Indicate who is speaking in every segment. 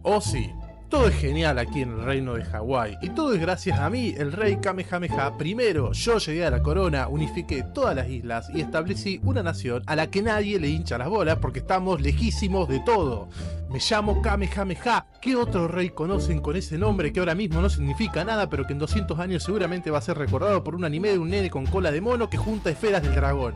Speaker 1: Oh sí, todo es genial aquí en el reino de Hawái, y todo es gracias a mí, el rey Kamehameha. Primero, yo llegué a la corona, unifiqué todas las islas y establecí una nación a la que nadie le hincha las bolas porque estamos lejísimos de todo. Me llamo Kamehameha. ¿Qué otro rey conocen con ese nombre que ahora mismo no significa nada, pero que en 200 años seguramente va a ser recordado por un anime de un nene con cola de mono que junta esferas del dragón?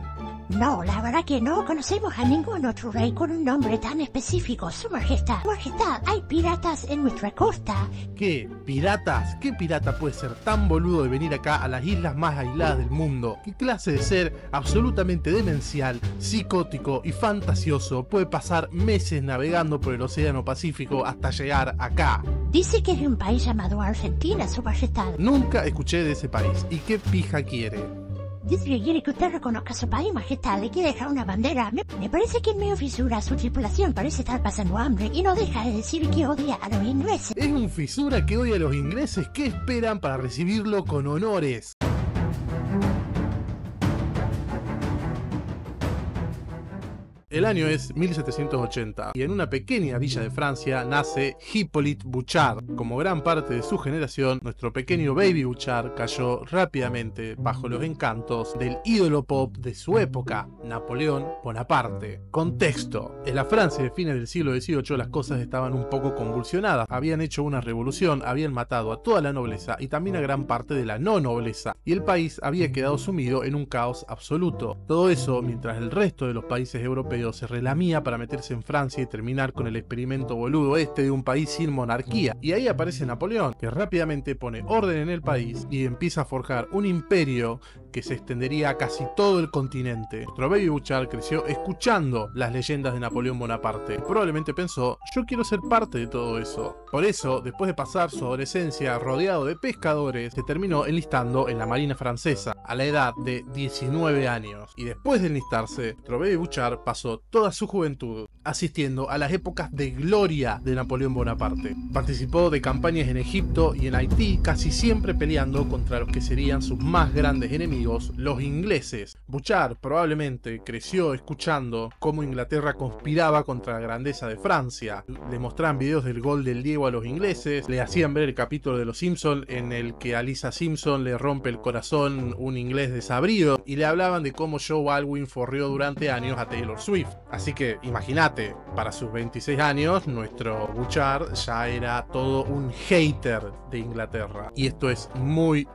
Speaker 2: No, la verdad que no conocemos a ningún otro rey con un nombre tan específico, Su Majestad. Majestad, hay piratas en nuestra costa.
Speaker 1: ¿Qué? ¿Piratas? ¿Qué pirata puede ser tan boludo de venir acá a las islas más aisladas del mundo? ¿Qué clase de ser absolutamente demencial, psicótico y fantasioso puede pasar meses navegando por el océano Pacífico hasta llegar acá?
Speaker 2: Dice que es un país llamado Argentina, Su Majestad.
Speaker 1: Nunca escuché de ese país. ¿Y qué pija quiere?
Speaker 2: Dice que quiere que usted reconozca su país, Majestad. Le quiere dejar una bandera. Me parece que en medio fisura su tripulación parece estar pasando hambre y no deja de decir que odia a los ingleses.
Speaker 1: ¿Es un fisura que odia a los ingleses? ¿Qué esperan para recibirlo con honores? El año es 1780 y en una pequeña villa de Francia nace Hippolyte Bouchard. Como gran parte de su generación, nuestro pequeño Baby Bouchard cayó rápidamente bajo los encantos del ídolo pop de su época, Napoleón Bonaparte. Contexto: en la Francia de fines del siglo XVIII las cosas estaban un poco convulsionadas. Habían hecho una revolución, habían matado a toda la nobleza y también a gran parte de la no nobleza, y el país había quedado sumido en un caos absoluto. Todo eso mientras el resto de los países europeos se relamía para meterse en Francia y terminar con el experimento boludo este de un país sin monarquía. Y ahí aparece Napoleón, que rápidamente pone orden en el país y empieza a forjar un imperio que se extendería a casi todo el continente. Nuestro Baby Bouchard creció escuchando las leyendas de Napoleón Bonaparte. Probablemente pensó, yo quiero ser parte de todo eso. Por eso, después de pasar su adolescencia rodeado de pescadores, se terminó enlistando en la marina francesa a la edad de 19 años. Y después de enlistarse, nuestro Baby Bouchard pasó toda su juventud asistiendo a las épocas de gloria de Napoleón Bonaparte. Participó de campañas en Egipto y en Haití, casi siempre peleando contra los que serían sus más grandes enemigos, los ingleses. Bouchard probablemente creció escuchando cómo Inglaterra conspiraba contra la grandeza de Francia. Le mostraban videos del gol del Diego a los ingleses, le hacían ver el capítulo de Los Simpson en el que a Lisa Simpson le rompe el corazón un inglés desabrido, y le hablaban de cómo Joe Baldwin forrió durante años a Taylor Swift. Así que imagínate, para sus 26 años, nuestro Bouchard ya era todo un hater de Inglaterra. Y esto es muy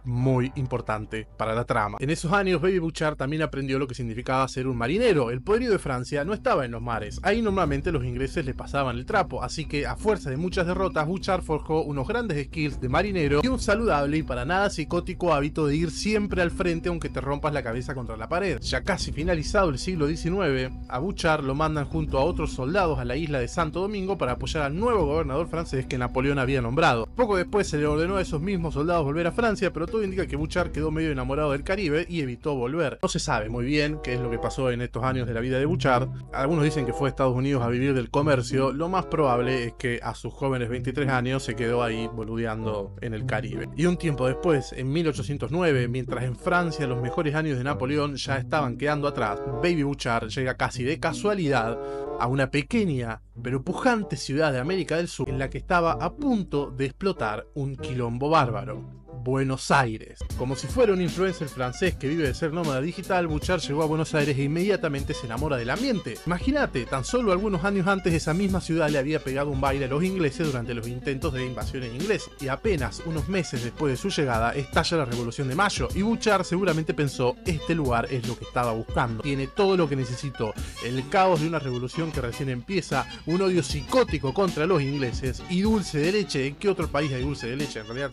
Speaker 1: importante para la trama. En esos años, Baby Bouchard también aprendió lo que significaba ser un marinero. El poderío de Francia no estaba en los mares. Ahí normalmente los ingleses le pasaban el trapo. Así que a fuerza de muchas derrotas, Bouchard forjó unos grandes skills de marinero y un saludable y para nada psicótico hábito de ir siempre al frente aunque te rompas la cabeza contra la pared. Ya casi finalizado el siglo XIX, a Bouchard lo mandan junto a otros soldados a la isla de Santo Domingo para apoyar al nuevo gobernador francés que Napoleón había nombrado. Poco después se le ordenó a esos mismos soldados volver a Francia, pero todo indica que Bouchard quedó medio enamorado del Caribe y evitó volver. No se sabe muy bien qué es lo que pasó en estos años de la vida de Bouchard. Algunos dicen que fue a Estados Unidos a vivir del comercio. Lo más probable es que a sus jóvenes 23 años se quedó ahí boludeando en el Caribe. Y un tiempo después, en 1809, mientras en Francia los mejores años de Napoleón ya estaban quedando atrás, Baby Bouchard llega casi de casualidad a una pequeña pero pujante ciudad de América del Sur en la que estaba a punto de explotar un quilombo bárbaro: Buenos Aires. Como si fuera un influencer francés que vive de ser nómada digital, Bouchard llegó a Buenos Aires e inmediatamente se enamora del ambiente. Imagínate, tan solo algunos años antes esa misma ciudad le había pegado un baile a los ingleses durante los intentos de invasión inglesa, y apenas unos meses después de su llegada estalla la Revolución de Mayo, y Bouchard seguramente pensó, este lugar es lo que estaba buscando, tiene todo lo que necesito: el caos de una revolución que recién empieza, un odio psicótico contra los ingleses y dulce de leche. ¿En qué otro país hay dulce de leche? En realidad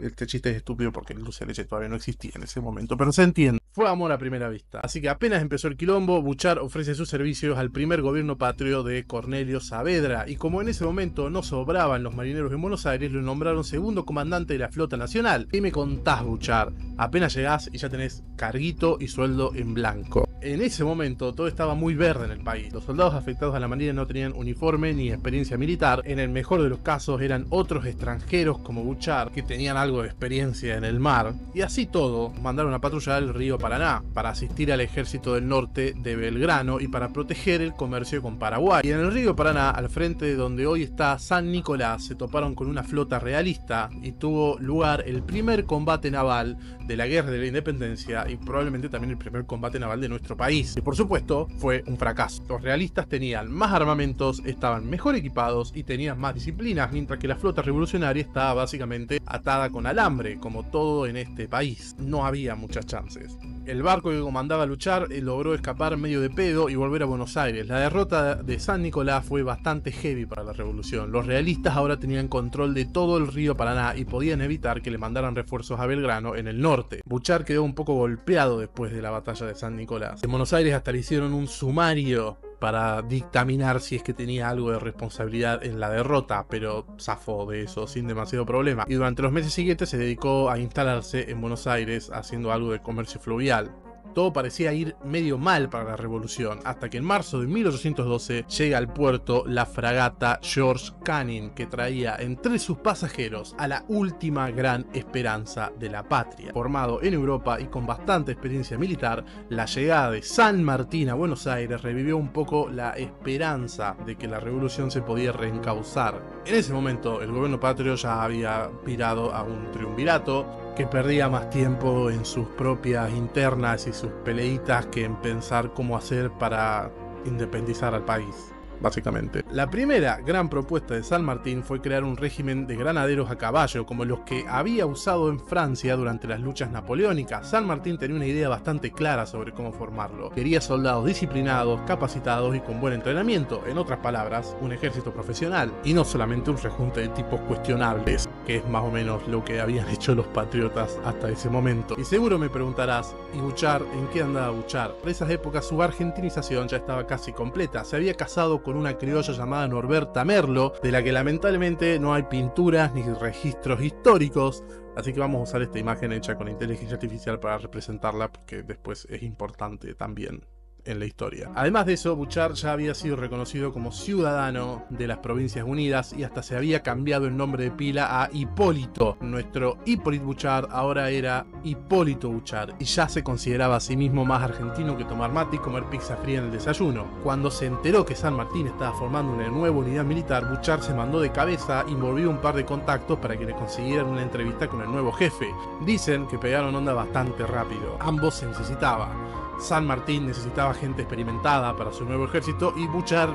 Speaker 1: este chiste es estúpido porque el dulce de leche todavía no existía en ese momento, pero se entiende. Fue amor a primera vista. Así que apenas empezó el quilombo, Bouchard ofrece sus servicios al primer gobierno patrio de Cornelio Saavedra, y como en ese momento no sobraban los marineros en Buenos Aires, lo nombraron segundo comandante de la flota nacional. ¿Qué me contás, Bouchard? Apenas llegás y ya tenés carguito y sueldo en blanco. En ese momento todo estaba muy verde en el país. Los soldados afectados a la marina no tenían uniforme ni experiencia militar. En el mejor de los casos eran otros extranjeros como Bouchard, que tenían algo de experiencia en el mar. Y así todo, mandaron a patrullar el río Paraná para asistir al ejército del norte de Belgrano y para proteger el comercio con Paraguay. Y en el río Paraná, al frente de donde hoy está San Nicolás, se toparon con una flota realista y tuvo lugar el primer combate naval de la Guerra de la Independencia y probablemente también el primer combate naval de nuestro país. Y por supuesto fue un fracaso. Los realistas tenían más armamentos, estaban mejor equipados y tenían más disciplinas, mientras que la flota revolucionaria estaba básicamente atada con alambre, como todo en este país. No había muchas chances. El barco que comandaba Bouchard logró escapar medio de pedo y volver a Buenos Aires. La derrota de San Nicolás fue bastante heavy para la revolución. Los realistas ahora tenían control de todo el río Paraná y podían evitar que le mandaran refuerzos a Belgrano en el norte. Bouchard quedó un poco golpeado después de la batalla de San Nicolás. En Buenos Aires hasta le hicieron un sumario para dictaminar si es que tenía algo de responsabilidad en la derrota, pero zafó de eso sin demasiado problema. Y durante los meses siguientes se dedicó a instalarse en Buenos Aires haciendo algo de comercio fluvial. Todo parecía ir medio mal para la revolución, hasta que en marzo de 1812 llega al puerto la fragata George Canning, que traía entre sus pasajeros a la última gran esperanza de la patria. Formado en Europa y con bastante experiencia militar, la llegada de San Martín a Buenos Aires revivió un poco la esperanza de que la revolución se podía reencauzar. En ese momento el gobierno patrio ya había virado a un triunvirato, que perdía más tiempo en sus propias internas y sus peleitas que en pensar cómo hacer para independizar al país, básicamente. La primera gran propuesta de San Martín fue crear un régimen de granaderos a caballo, como los que había usado en Francia durante las luchas napoleónicas. San Martín tenía una idea bastante clara sobre cómo formarlo. Quería soldados disciplinados, capacitados y con buen entrenamiento. En otras palabras, un ejército profesional, y no solamente un rejunte de tipos cuestionables, que es más o menos lo que habían hecho los patriotas hasta ese momento. Y seguro me preguntarás, ¿y Bouchard? ¿En qué andaba Bouchard? Por esas épocas su argentinización ya estaba casi completa. Se había casado con una criolla llamada Norberta Merlo, de la que lamentablemente no hay pinturas ni registros históricos, así que vamos a usar esta imagen hecha con inteligencia artificial para representarla, porque después es importante también en la historia. Además de eso, Bouchard ya había sido reconocido como ciudadano de las Provincias Unidas y hasta se había cambiado el nombre de pila a Hipólito. Nuestro Hipólito Bouchard ahora era Hipólito Bouchard y ya se consideraba a sí mismo más argentino que tomar mate y comer pizza fría en el desayuno. Cuando se enteró que San Martín estaba formando una nueva unidad militar, Bouchard se mandó de cabeza y movió un par de contactos para que le consiguieran una entrevista con el nuevo jefe. Dicen que pegaron onda bastante rápido. Ambos se necesitaban. San Martín necesitaba gente experimentada para su nuevo ejército y Bouchard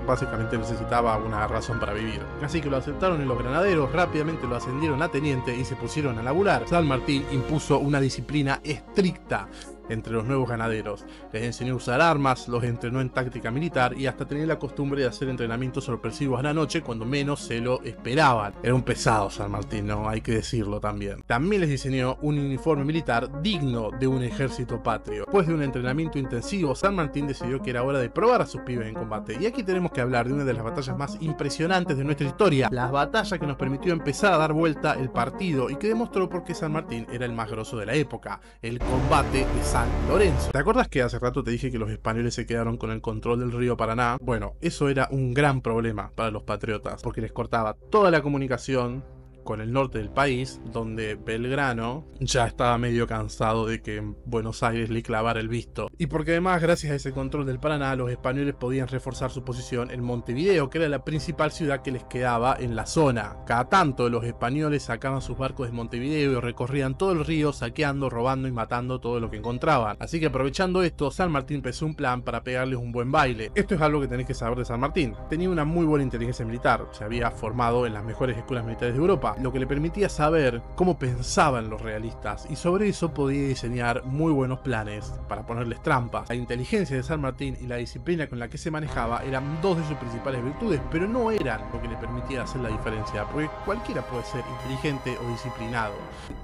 Speaker 1: básicamente necesitaba una razón para vivir. Así que lo aceptaron en los granaderos, rápidamente lo ascendieron a teniente y se pusieron a laburar. San Martín impuso una disciplina estricta entre los nuevos ganaderos. Les enseñó a usar armas, los entrenó en táctica militar y hasta tenía la costumbre de hacer entrenamientos sorpresivos a la noche cuando menos se lo esperaban. Era un pesado San Martín, ¿no? Hay que decirlo también. También les diseñó un uniforme militar digno de un ejército patrio. Después de un entrenamiento intensivo, San Martín decidió que era hora de probar a sus pibes en combate. Y aquí tenemos que hablar de una de las batallas más impresionantes de nuestra historia. La batalla que nos permitió empezar a dar vuelta el partido y que demostró por qué San Martín era el más grosso de la época. El combate de San Lorenzo. ¿Te acuerdas que hace rato te dije que los españoles se quedaron con el control del río Paraná? Bueno, eso era un gran problema para los patriotas, porque les cortaba toda la comunicación con el norte del país, donde Belgrano ya estaba medio cansado de que en Buenos Aires le clavara el visto. Y porque además, gracias a ese control del Paraná, los españoles podían reforzar su posición en Montevideo, que era la principal ciudad que les quedaba en la zona. Cada tanto los españoles sacaban sus barcos de Montevideo y recorrían todo el río saqueando, robando y matando todo lo que encontraban. Así que aprovechando esto, San Martín empezó un plan para pegarles un buen baile. Esto es algo que tenés que saber de San Martín. Tenía una muy buena inteligencia militar, se había formado en las mejores escuelas militares de Europa, lo que le permitía saber cómo pensaban los realistas y sobre eso podía diseñar muy buenos planes para ponerles trampas. La inteligencia de San Martín y la disciplina con la que se manejaba eran dos de sus principales virtudes, pero no eran lo que le permitía hacer la diferencia, porque cualquiera puede ser inteligente o disciplinado.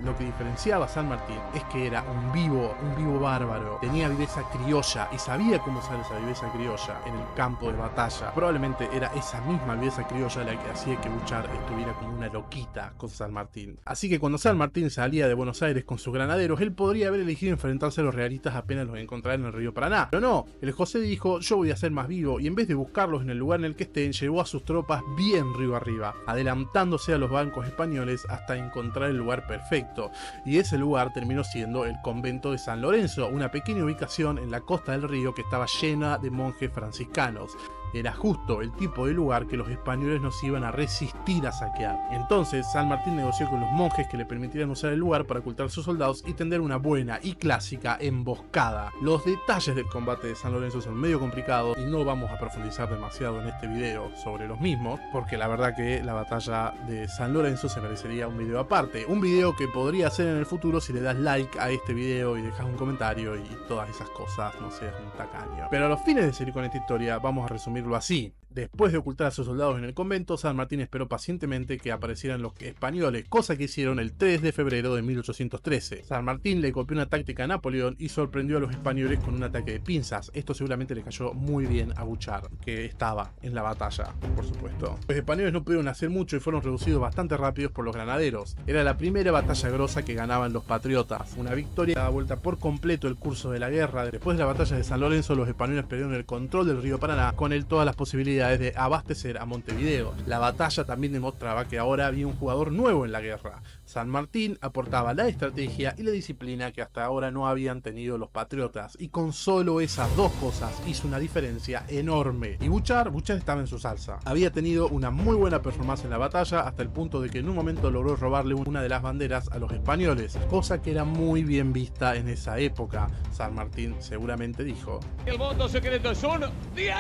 Speaker 1: Lo que diferenciaba a San Martín es que era un vivo bárbaro, tenía viveza criolla y sabía cómo usar esa viveza criolla en el campo de batalla. Probablemente era esa misma viveza criolla la que hacía que Bouchard estuviera como una loquita visita con San Martín. Así que cuando San Martín salía de Buenos Aires con sus granaderos, él podría haber elegido enfrentarse a los realistas apenas los encontrara en el río Paraná. Pero no, el José dijo: yo voy a ser más vivo, y en vez de buscarlos en el lugar en el que estén, llevó a sus tropas bien río arriba, adelantándose a los bancos españoles hasta encontrar el lugar perfecto. Y ese lugar terminó siendo el convento de San Lorenzo, una pequeña ubicación en la costa del río que estaba llena de monjes franciscanos. Era justo el tipo de lugar que los españoles nos iban a resistir a saquear. Entonces San Martín negoció con los monjes que le permitieran usar el lugar para ocultar a sus soldados y tender una buena y clásica emboscada. Los detalles del combate de San Lorenzo son medio complicados y no vamos a profundizar demasiado en este video sobre los mismos, porque la verdad que la batalla de San Lorenzo se merecería un video aparte. Un video que podría hacer en el futuro si le das like a este video y dejas un comentario y todas esas cosas, no seas un tacaño. Pero a los fines de seguir con esta historia vamos a resumir así. Después de ocultar a sus soldados en el convento, San Martín esperó pacientemente que aparecieran los españoles, cosa que hicieron el 3 de febrero de 1813. San Martín le copió una táctica a Napoleón y sorprendió a los españoles con un ataque de pinzas. Esto seguramente le cayó muy bien a Bouchard, que estaba en la batalla, por supuesto. Los españoles no pudieron hacer mucho y fueron reducidos bastante rápidos por los granaderos. Era la primera batalla grosa que ganaban los patriotas. Una victoria que daba vuelta por completo el curso de la guerra. Después de la batalla de San Lorenzo, los españoles perdieron el control del río Paraná, con él todas las posibilidades de abastecer a Montevideo. La batalla también demostraba que ahora había un jugador nuevo en la guerra. San Martín aportaba la estrategia y la disciplina que hasta ahora no habían tenido los patriotas, y con solo esas dos cosas hizo una diferencia enorme. Y Bouchard estaba en su salsa. Había tenido una muy buena performance en la batalla, hasta el punto de que en un momento logró robarle una de las banderas a los españoles, cosa que era muy bien vista en esa época. San Martín seguramente dijo:
Speaker 3: el voto secreto es un 10.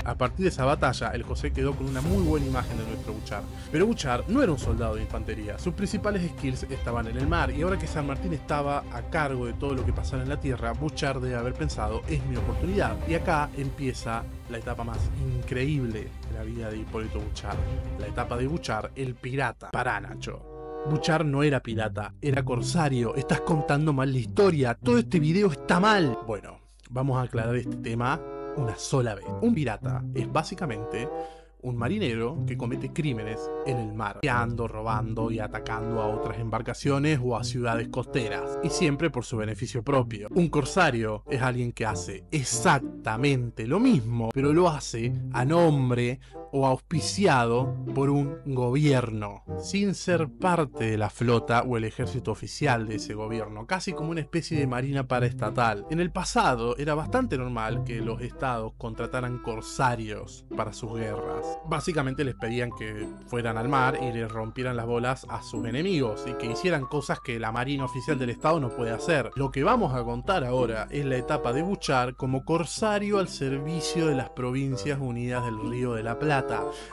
Speaker 1: A partir de esa batalla, el José quedó con una muy buena imagen de nuestro Bouchard. Pero Bouchard no era un soldado de infantería, sus principales skills estaban en el mar, y ahora que San Martín estaba a cargo de todo lo que pasara en la tierra, Bouchard debe haber pensado: es mi oportunidad. Y acá empieza la etapa más increíble de la vida de Hipólito Bouchard, la etapa de Bouchard, el pirata. Pará, Nacho. Bouchard no era pirata, era corsario. Estás contando mal la historia, todo este video está mal. Bueno, vamos a aclarar este tema una sola vez. Un pirata es básicamente un marinero que comete crímenes en el mar, saqueando, robando y atacando a otras embarcaciones o a ciudades costeras, y siempre por su beneficio propio. Un corsario es alguien que hace exactamente lo mismo, pero lo hace a nombre o auspiciado por un gobierno, sin ser parte de la flota o el ejército oficial de ese gobierno, casi como una especie de marina paraestatal. En el pasado era bastante normal que los estados contrataran corsarios para sus guerras. Básicamente les pedían que fueran al mar y les rompieran las bolas a sus enemigos, y que hicieran cosas que la marina oficial del estado no puede hacer. Lo que vamos a contar ahora es la etapa de Bouchard como corsario al servicio de las Provincias Unidas del Río de la Plata.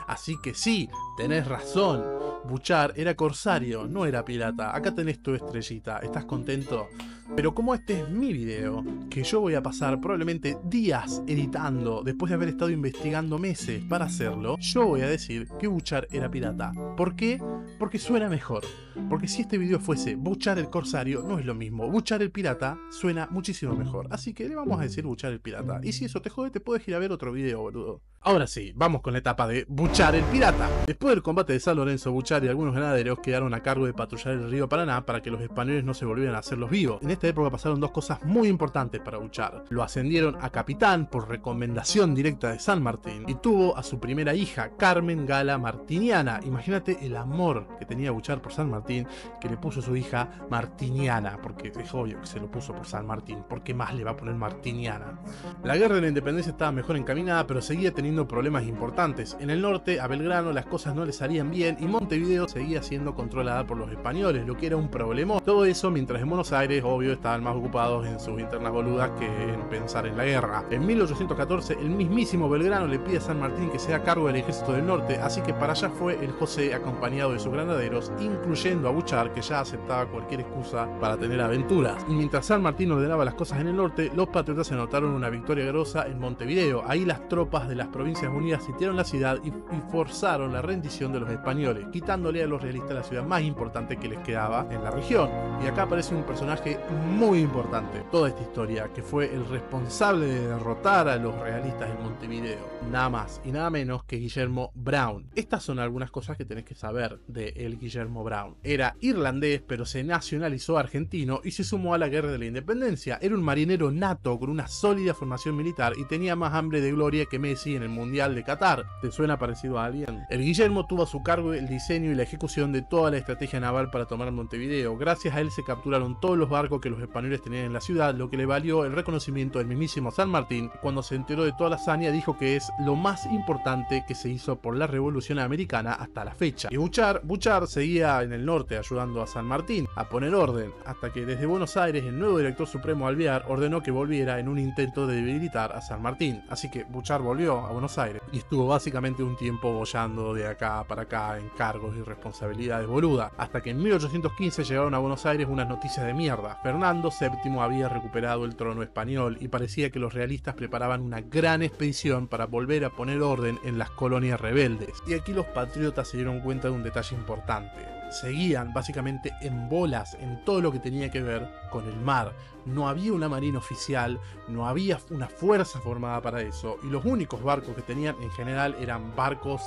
Speaker 1: Así que sí, tenés razón, Bouchard era corsario, no era pirata. Acá tenés tu estrellita, ¿estás contento? Pero como este es mi video, que yo voy a pasar probablemente días editando después de haber estado investigando meses para hacerlo, yo voy a decir que Bouchard era pirata. ¿Por qué? Porque suena mejor. Porque si este video fuese Bouchard el corsario, no es lo mismo. Bouchard el pirata suena muchísimo mejor. Así que le vamos a decir Bouchard el pirata. Y si eso te jode, te puedes ir a ver otro video, boludo. Ahora sí, vamos con la etapa de Bouchard el pirata. Después del combate de San Lorenzo, Bouchard y algunos granaderos quedaron a cargo de patrullar el río Paraná para que los españoles no se volvieran a hacerlos vivos. En esta época pasaron dos cosas muy importantes para Bouchard. Lo ascendieron a capitán por recomendación directa de San Martín, y tuvo a su primera hija, Carmen Gala Martiniana. Imagínate el amor que tenía Bouchard por San Martín, que le puso a su hija Martiniana, porque es obvio que se lo puso por San Martín. ¿Por qué más le va a poner Martiniana? La guerra de la independencia estaba mejor encaminada, pero seguía teniendo problemas importantes. En el norte, a Belgrano, las cosas no le salían bien, y Montevideo seguía siendo controlada por los españoles, lo que era un problema. Todo eso mientras en Buenos Aires, obvio, estaban más ocupados en sus internas boludas que en pensar en la guerra. En 1814, el mismísimo Belgrano le pide a San Martín que sea a cargo del ejército del norte, así que para allá fue el José acompañado de sus granaderos, incluyendo a Bouchard, que ya aceptaba cualquier excusa para tener aventuras. Y mientras San Martín ordenaba las cosas en el norte, los patriotas se anotaron una victoria grosa en Montevideo. Ahí las tropas de las Provincias Unidas sitiaron la ciudad y forzaron la rendición de los españoles, quitándole a los realistas la ciudad más importante que les quedaba en la región. Y acá aparece un personaje muy importante toda esta historia, que fue el responsable de derrotar a los realistas en Montevideo, nada más y nada menos que Guillermo Brown. Estas son algunas cosas que tenés que saber de el Guillermo Brown. Era irlandés, pero se nacionalizó argentino y se sumó a la guerra de la independencia. Era un marinero nato con una sólida formación militar y tenía más hambre de gloria que Messi en el Mundial de Qatar. ¿Te suena parecido a alguien? El Guillermo tuvo a su cargo el diseño y la ejecución de toda la estrategia naval para tomar Montevideo. Gracias a él se capturaron todos los barcos que los españoles tenían en la ciudad, lo que le valió el reconocimiento del mismísimo San Martín. Cuando se enteró de toda la hazaña, dijo que es lo más importante que se hizo por la Revolución Americana hasta la fecha. Y Bouchard seguía en el norte ayudando a San Martín a poner orden, hasta que desde Buenos Aires el nuevo director supremo Alvear ordenó que volviera en un intento de debilitar a San Martín. Así que Bouchard volvió a Buenos Aires y estuvo básicamente un tiempo boyando de acá para acá en cargos y responsabilidades boludas, hasta que en 1815 llegaron a Buenos Aires unas noticias de mierda. Fernando VII había recuperado el trono español y parecía que los realistas preparaban una gran expedición para volver a poner orden en las colonias rebeldes. Y aquí los patriotas se dieron cuenta de un detalle importante. Seguían básicamente en bolas en todo lo que tenía que ver con el mar. No había una marina oficial, no había una fuerza formada para eso, y los únicos barcos que tenían en general eran barcos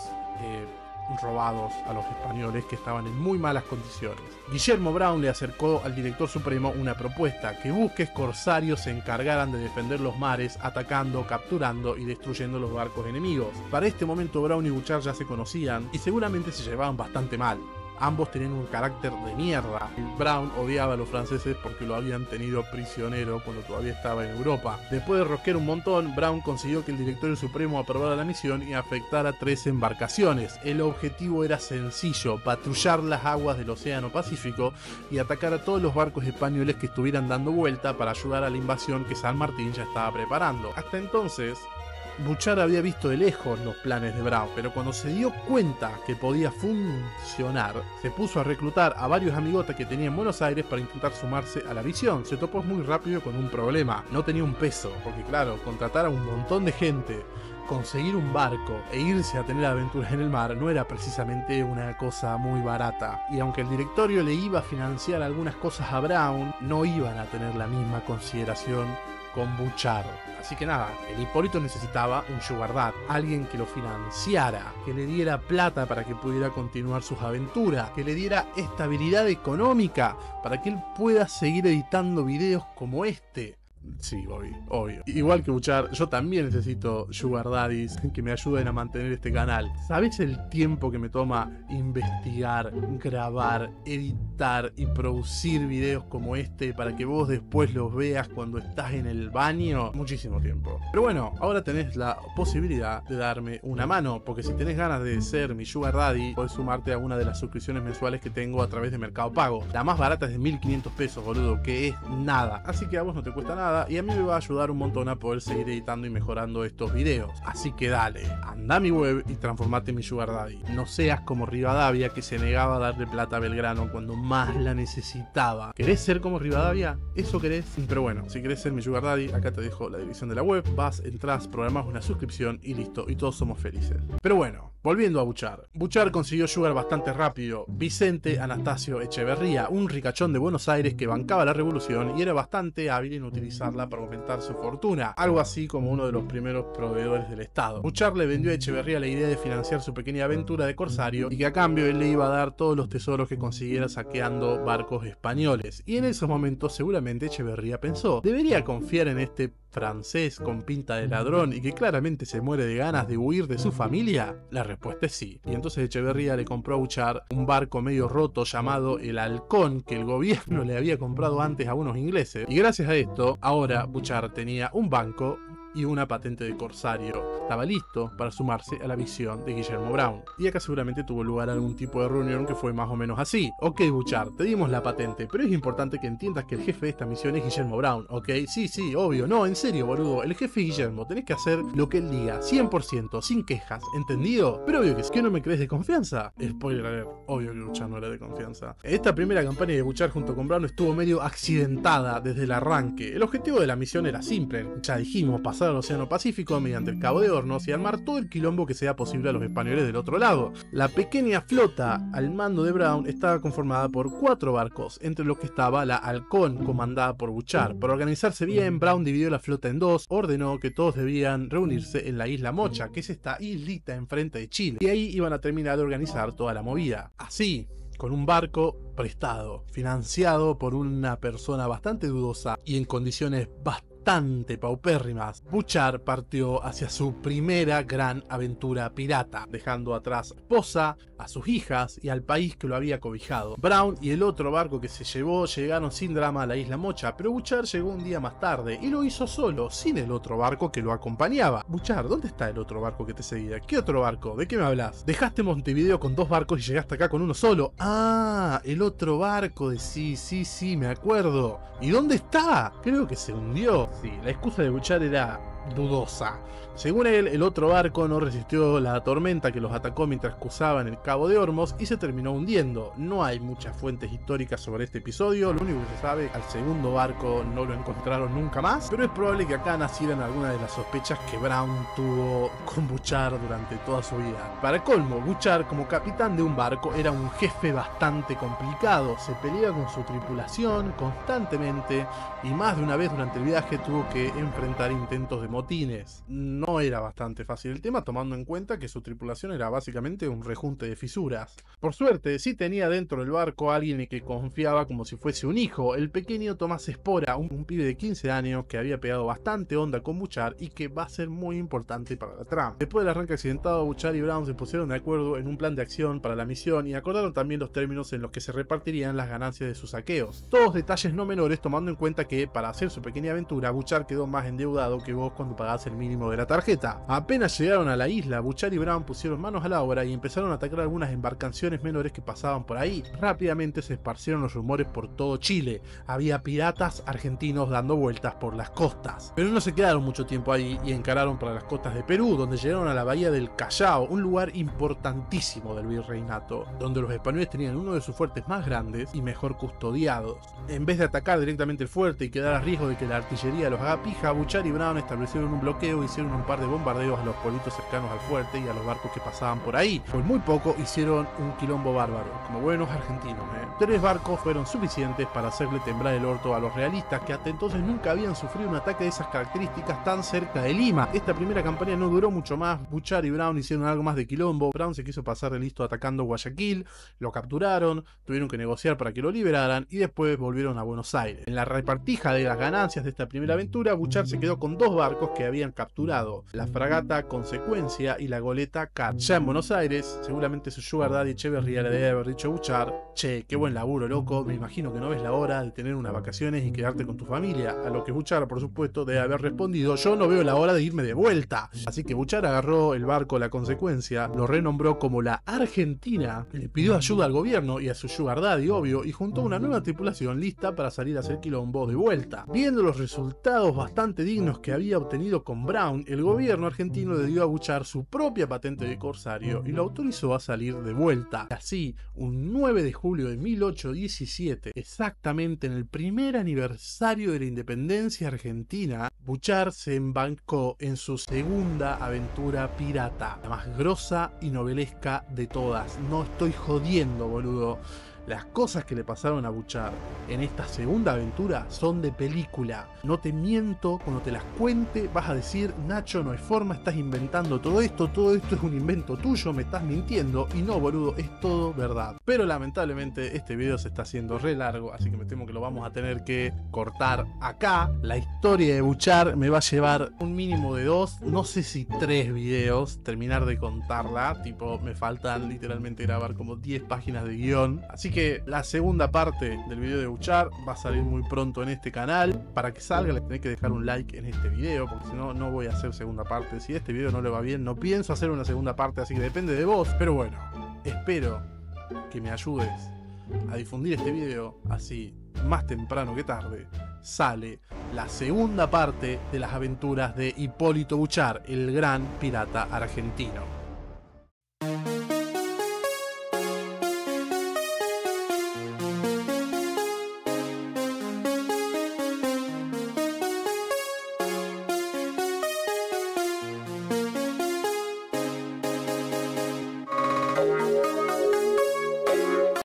Speaker 1: robados a los españoles que estaban en muy malas condiciones. Guillermo Brown le acercó al director supremo una propuesta: que buques corsarios se encargaran de defender los mares, atacando, capturando y destruyendo los barcos enemigos. Para este momento Brown y Bouchard ya se conocían y seguramente se llevaban bastante mal. Ambos tenían un carácter de mierda. Brown odiaba a los franceses porque lo habían tenido prisionero cuando todavía estaba en Europa. Después de rosquear un montón, Brown consiguió que el directorio supremo aprobara la misión y afectara 3 embarcaciones. El objetivo era sencillo: patrullar las aguas del Océano Pacífico y atacar a todos los barcos españoles que estuvieran dando vuelta para ayudar a la invasión que San Martín ya estaba preparando. Hasta entonces, Bouchard había visto de lejos los planes de Brown, pero cuando se dio cuenta que podía funcionar, se puso a reclutar a varios amigotas que tenía en Buenos Aires para intentar sumarse a la visión. Se topó muy rápido con un problema: no tenía un peso, porque claro, contratar a un montón de gente, conseguir un barco e irse a tener aventuras en el mar no era precisamente una cosa muy barata. Y aunque el directorio le iba a financiar algunas cosas a Brown, no iban a tener la misma consideración con Bouchard. Así que nada, el Hipólito necesitaba un sugar dad, alguien que lo financiara, que le diera plata para que pudiera continuar sus aventuras, que le diera estabilidad económica para que él pueda seguir editando videos como este. Sí, obvio. Igual que Bouchard, yo también necesito sugar daddies que me ayuden a mantener este canal. ¿Sabes el tiempo que me toma investigar, grabar, editar y producir videos como este para que vos después los veas cuando estás en el baño? Muchísimo tiempo. Pero bueno, ahora tenés la posibilidad de darme una mano, porque si tenés ganas de ser mi sugar daddy, podés sumarte a una de las suscripciones mensuales que tengo a través de Mercado Pago. La más barata es de 1500 pesos, boludo, que es nada. Así que a vos no te cuesta nada y a mí me va a ayudar un montón a poder seguir editando y mejorando estos videos. Así que dale, anda a mi web y transformate en mi sugar daddy. No seas como Rivadavia, que se negaba a darle plata a Belgrano cuando más la necesitaba. ¿Querés ser como Rivadavia? ¿Eso querés? Pero bueno, si querés ser mi sugar daddy, acá te dejo la dirección de la web. Vas, entras, programás una suscripción y listo, y todos somos felices. Pero bueno, volviendo a Bouchard. Bouchard consiguió sugar bastante rápido. Vicente Anastasio Echeverría, un ricachón de Buenos Aires que bancaba la revolución y era bastante hábil en utilizarla para aumentar su fortuna, algo así como uno de los primeros proveedores del Estado. Bouchard le vendió a Echeverría la idea de financiar su pequeña aventura de corsario y que a cambio él le iba a dar todos los tesoros que consiguiera saqueando barcos españoles. Y en esos momentos seguramente Echeverría pensó: ¿debería confiar en este francés con pinta de ladrón y que claramente se muere de ganas de huir de su familia? La respuesta es sí. Y entonces Echeverría le compró a Bouchard un barco medio roto llamado el Halcón, que el gobierno le había comprado antes a unos ingleses. Y gracias a esto, ahora Bouchard tenía un banco y una patente de corsario. Estaba listo para sumarse a la visión de Guillermo Brown. Y acá seguramente tuvo lugar algún tipo de reunión que fue más o menos así: ok, Bouchard, te dimos la patente, pero es importante que entiendas que el jefe de esta misión es Guillermo Brown, ¿ok? Sí, obvio. No, en serio, boludo. El jefe es Guillermo. Tenés que hacer lo que él diga, 100%, sin quejas, ¿entendido? Pero obvio que es que no me crees de confianza. Spoiler alert, obvio que Bouchard no era de confianza. Esta primera campaña de Bouchard junto con Brown estuvo medio accidentada desde el arranque. El objetivo de la misión era simple, ya dijimos: pasar cruzar el Océano Pacífico mediante el Cabo de Hornos y armar todo el quilombo que sea posible a los españoles del otro lado. La pequeña flota al mando de Brown estaba conformada por 4 barcos, entre los que estaba la Halcón, comandada por Bouchard. Para organizarse bien, Brown dividió la flota en 2, ordenó que todos debían reunirse en la isla Mocha, que es esta islita enfrente de Chile, y ahí iban a terminar de organizar toda la movida. Así, con un barco prestado, financiado por una persona bastante dudosa y en condiciones bastante paupérrimas, Bouchard partió hacia su primera gran aventura pirata, dejando atrás a su esposa, a sus hijas y al país que lo había cobijado. Brown y el otro barco que se llevó llegaron sin drama a la isla Mocha, pero Bouchard llegó un día más tarde y lo hizo solo, sin el otro barco que lo acompañaba. Bouchard, ¿dónde está el otro barco que te seguía? ¿Qué otro barco? ¿De qué me hablas? Dejaste Montevideo con 2 barcos y llegaste acá con uno solo. Ah, el otro barco de sí, me acuerdo. ¿Y dónde está? Creo que se hundió. Sí, la excusa de Bouchard era dudosa. Según él, el otro barco no resistió la tormenta que los atacó mientras cruzaban el Cabo de Hornos y se terminó hundiendo. No hay muchas fuentes históricas sobre este episodio, lo único que se sabe, al segundo barco no lo encontraron nunca más, pero es probable que acá nacieran algunas de las sospechas que Brown tuvo con Bouchard durante toda su vida. Para colmo, Bouchard como capitán de un barco era un jefe bastante complicado, se peleaba con su tripulación constantemente y más de una vez durante el viaje tuvo que enfrentar intentos de motines. No era bastante fácil el tema, tomando en cuenta que su tripulación era básicamente un rejunte de fisuras. Por suerte, sí tenía dentro del barco a alguien en que confiaba como si fuese un hijo, el pequeño Tomás Espora, un pibe de 15 años que había pegado bastante onda con Bouchard y que va a ser muy importante para la trama. Después del arranque accidentado, Bouchard y Brown se pusieron de acuerdo en un plan de acción para la misión y acordaron también los términos en los que se repartirían las ganancias de sus saqueos. Todos detalles no menores, tomando en cuenta que para hacer su pequeña aventura, Bouchard quedó más endeudado que vos cuando pagás el mínimo de la tarjeta. Apenas llegaron a la isla, Bouchard y Brown pusieron manos a la obra y empezaron a atacar algunas embarcaciones menores que pasaban por ahí. Rápidamente se esparcieron los rumores por todo Chile. Había piratas argentinos dando vueltas por las costas. Pero no se quedaron mucho tiempo ahí y encararon para las costas de Perú, donde llegaron a la bahía del Callao, un lugar importantísimo del virreinato, donde los españoles tenían uno de sus fuertes más grandes y mejor custodiados. En vez de atacar directamente el fuerte y quedar a riesgo de que la artillería los haga pija, Bouchard y Brown establecieron un bloqueo y hicieron un par de bombardeos a los pueblitos cercanos al fuerte y a los barcos que pasaban por ahí. Por muy poco hicieron un quilombo bárbaro, como buenos argentinos. 3 barcos fueron suficientes para hacerle temblar el orto a los realistas, que hasta entonces nunca habían sufrido un ataque de esas características tan cerca de Lima. Esta primera campaña no duró mucho más, Bouchard y Brown hicieron algo más de quilombo. Brown se quiso pasar de listo atacando Guayaquil, lo capturaron, tuvieron que negociar para que lo liberaran y después volvieron a Buenos Aires. En la repartija de las ganancias de esta primera aventura, Bouchard se quedó con 2 barcos que habían capturado, la fragata Consecuencia y la goleta Cat. Ya en Buenos Aires, seguramente su sugar daddy Echeverría le debe haber dicho a Bouchard: che, qué buen laburo, loco, me imagino que no ves la hora de tener unas vacaciones y quedarte con tu familia. A lo que Bouchard, por supuesto, debe haber respondido: yo no veo la hora de irme de vuelta. Así que Bouchard agarró el barco La Consecuencia, lo renombró como la Argentina, le pidió ayuda al gobierno y a su sugar daddy, obvio, y juntó una nueva tripulación lista para salir a hacer quilombo de vuelta. Viendo los resultados bastante dignos que había obtenido con Brown, el gobierno argentino le dio a Bouchard su propia patente de corsario y lo autorizó a salir de vuelta. Así, un 9 de julio de 1817, exactamente en el primer aniversario de la independencia argentina, Bouchard se embarcó en su segunda aventura pirata, la más grosa y novelesca de todas. No estoy jodiendo, boludo. Las cosas que le pasaron a Bouchard en esta segunda aventura son de película. No te miento, cuando te las cuente vas a decir: Nacho, no hay forma, estás inventando todo esto es un invento tuyo, me estás mintiendo. Y no, boludo, es todo verdad. Pero lamentablemente este video se está haciendo re largo, así que me temo que lo vamos a tener que cortar acá. La historia de Bouchard me va a llevar un mínimo de 2, no sé si 3 videos, terminar de contarla. Tipo, me faltan literalmente grabar como 10 páginas de guión. Así que la segunda parte del video de Bouchard va a salir muy pronto en este canal. Para que salga le tenés que dejar un like en este video, porque si no, no voy a hacer segunda parte. Si este video no le va bien, no pienso hacer una segunda parte, así que depende de vos. Pero bueno, espero que me ayudes a difundir este video, así más temprano que tarde sale la segunda parte de las aventuras de Hipólito Bouchard, el gran pirata argentino.